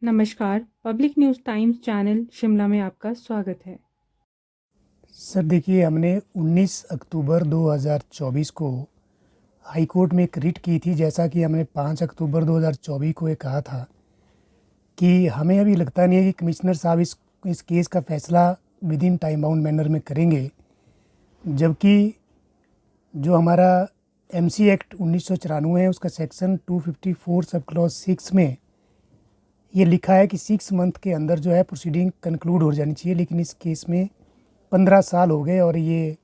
नमस्कार, public news times channel Shimla में आपका स्वागत है। सर देखिए, हमने 19 अक्टूबर 2024 को हाई कोर्ट में एक रिट की थी। जैसा कि हमने 5 अक्टूबर 2024 को ये कहा था कि हमें अभी लगता नहीं है कि कमिश्नर साहब इस केस का फैसला with in time bound manner में करेंगे, जबकि जो हमारा एमसी एक्ट 1994 है उसका सेक्शन 254 सब क्लॉज 6 में ये लिखा है कि 6 मंथ के अंदर जो है प्रोसीडिंग कंक्लूड हो जानी चाहिए। लेकिन इस केस में 15 साल हो गए और ये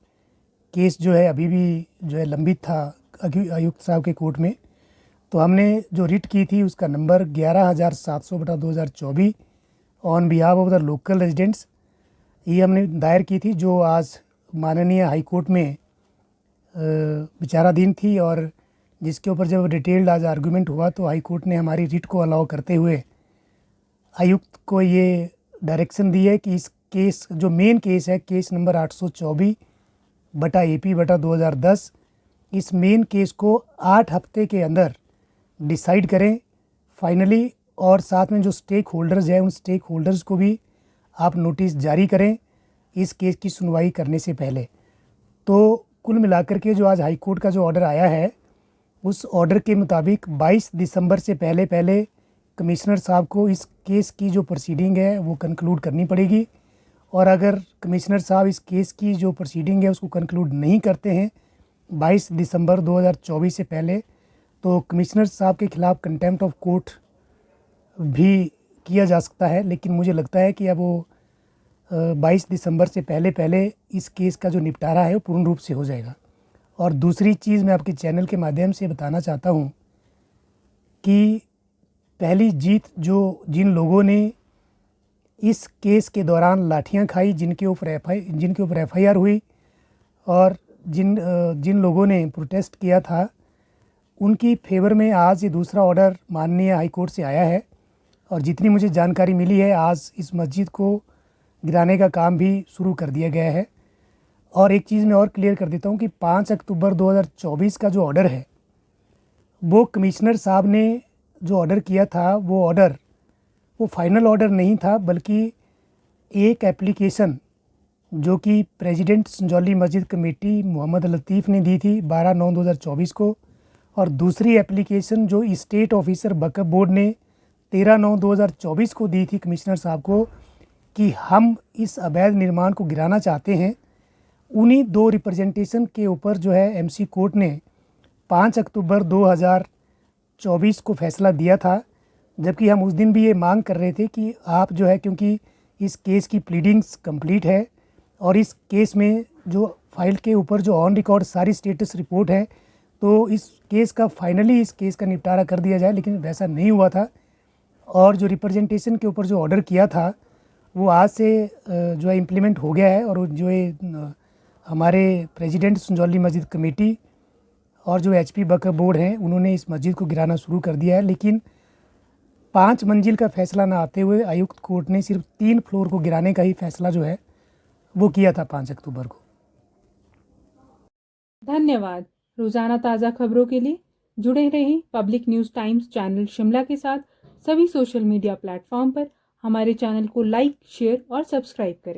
केस जो है अभी भी जो है लंबित था आयुक्त साहब के कोर्ट में। तो हमने जो रिट की थी उसका number 11,700/2024 on behalf of the local residents ये हमने दायर की थी, जो आज माननीय हाई कोर्ट में विचाराधीन थी। और जिसके ऊपर जब डिटेल्ड आज आर्गूमेंट हुआ तो हाई कोर्ट ने हमारी रिट को अलाउ करते हुए आयुक्त को ये डायरेक्शन दी है कि इस केस जो मेन केस है, केस नंबर 824/AP/2010, इस मेन केस को 8 हफ्ते के अंदर डिसाइड करें फाइनली। और साथ में जो स्टेक होल्डर्स हैं उन स्टेक होल्डर्स को भी आप नोटिस जारी करें इस केस की सुनवाई करने से पहले। तो कुल मिलाकर के जो आज हाई कोर्ट का जो ऑर्डर आया है उस ऑर्डर के मुताबिक 22 दिसंबर से पहले पहले कमिश्नर साहब को इस केस की जो प्रोसीडिंग है वो कंक्लूड करनी पड़ेगी। और अगर कमिश्नर साहब इस केस की जो प्रोसीडिंग है उसको कंक्लूड नहीं करते हैं 22 दिसंबर 2024 से पहले, तो कमिश्नर साहब के खिलाफ़ कंटेम्प्ट ऑफ कोर्ट भी किया जा सकता है। लेकिन मुझे लगता है कि अब वो 22 दिसंबर से पहले पहले इस केस का जो निपटारा है वो पूर्ण रूप से हो जाएगा। और दूसरी चीज़ मैं आपके चैनल के माध्यम से बताना चाहता हूँ कि पहली जीत जो जिन लोगों ने इस केस के दौरान लाठियां खाई, जिनके ऊपर एफआईआर हुई और जिन लोगों ने प्रोटेस्ट किया था, उनकी फेवर में आज ये दूसरा ऑर्डर माननीय हाई कोर्ट से आया है। और जितनी मुझे जानकारी मिली है आज इस मस्जिद को गिराने का काम भी शुरू कर दिया गया है। और एक चीज़ मैं और क्लियर कर देता हूँ कि 5 अक्टूबर 2024 का जो ऑर्डर है वो कमिश्नर साहब ने जो ऑर्डर किया था वो फाइनल ऑर्डर नहीं था, बल्कि एक एप्लीकेशन जो कि प्रेसिडेंट संजौली मस्जिद कमेटी मोहम्मद लतीफ़ ने दी थी 12/9/2024 को, और दूसरी एप्लीकेशन जो स्टेट ऑफिसर वक्फ बोर्ड ने 13/9/2024 को दी थी कमिश्नर साहब को कि हम इस अवैध निर्माण को गिराना चाहते हैं। उन्हीं दो रिप्रेजेंटेशन के ऊपर जो है एमसी कोर्ट ने 5 अक्टूबर 2024 को फैसला दिया था। जबकि हम उस दिन भी ये मांग कर रहे थे कि आप जो है, क्योंकि इस केस की प्लीडिंग्स कंप्लीट है और इस केस में जो फाइल के ऊपर जो ऑन रिकॉर्ड सारी स्टेटस रिपोर्ट है, तो इस केस का फाइनली इस केस का निपटारा कर दिया जाए, लेकिन वैसा नहीं हुआ था। और जो रिप्रेजेंटेशन के ऊपर जो ऑर्डर किया था वो आज से जो है इम्प्लीमेंट हो गया है। और जो है हमारे प्रेसिडेंट संजौली मस्जिद कमेटी और जो एचपी वक्फ बोर्ड हैं उन्होंने इस मस्जिद को गिराना शुरू कर दिया है। लेकिन 5 मंजिल का फैसला ना आते हुए आयुक्त कोर्ट ने सिर्फ 3 फ्लोर को गिराने का ही फैसला जो है वो किया था 5 अक्टूबर को। धन्यवाद। रोजाना ताज़ा खबरों के लिए जुड़े रहें public news times channel Shimla के साथ। सभी सोशल मीडिया प्लेटफॉर्म पर हमारे चैनल को लाइक, शेयर और सब्सक्राइब करें।